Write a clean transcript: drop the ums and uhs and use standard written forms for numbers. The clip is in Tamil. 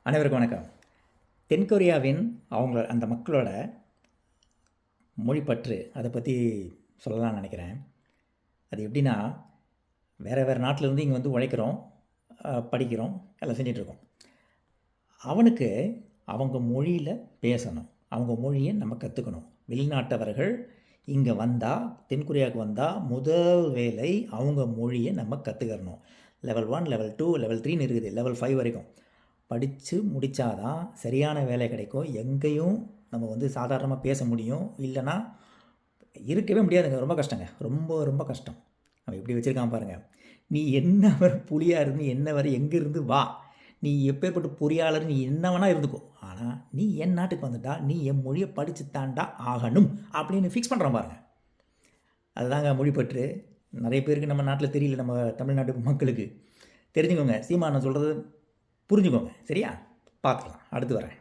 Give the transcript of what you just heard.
அனைவருக்கும் வணக்கம். தென்கொரியாவின் அந்த மக்களோட மொழிப்பற்று அதை பற்றி சொல்லலாம்னு நினைக்கிறேன். அது எப்படின்னா, வேறு நாட்டிலேருந்து இங்கே வந்து உழைக்கிறோம், படிக்கிறோம், எல்லாம் செஞ்சிட்ருக்கோம். அவனுக்கு அவங்க மொழியில் பேசணும், அவங்க மொழியை நம்ம கற்றுக்கணும். வெளிநாட்டவர்கள் இங்கே வந்தால், தென்கொரியாவுக்கு வந்தால் முதல் வேலை அவங்க மொழியை நம்ம கற்றுக்கிறணும். லெவல் 1, லெவல் 2, லெவல் 3ன்னு இருக்குது, லெவல் 5 வரைக்கும் படித்து முடித்தாதான் சரியான வேலை கிடைக்கும். எங்கேயும் நம்ம வந்து சாதாரணமாக பேச முடியும், இல்லைன்னா இருக்கவே முடியாதுங்க. ரொம்ப கஷ்டங்க, ரொம்ப ரொம்ப கஷ்டம். அவன் எப்படி வச்சுருக்கான் பாருங்கள். நீ என்ன வரை புலியாக இருந்து என்ன வரை எங்கேருந்து வா, நீ எப்பேற்பட்ட பொறியாளர், நீ என்ன வேணால் இருந்துக்கோ, ஆனால் நீ என் நாட்டுக்கு வந்துட்டா நீ என் மொழியை படித்து தாண்டா ஆகணும் அப்படின்னு ஃபிக்ஸ் பண்ணுறான் பாருங்கள். அதுதாங்க மொழிப்பற்று. நிறைய பேருக்கு நம்ம நாட்டில் தெரியல, நம்ம தமிழ்நாட்டு மக்களுக்கு தெரிஞ்சுக்கோங்க. சீமானன் சொல்கிறது புரிஞ்சுக்கோங்க. சரியா? பார்த்துக்கலாம், அடுத்து வரேன்.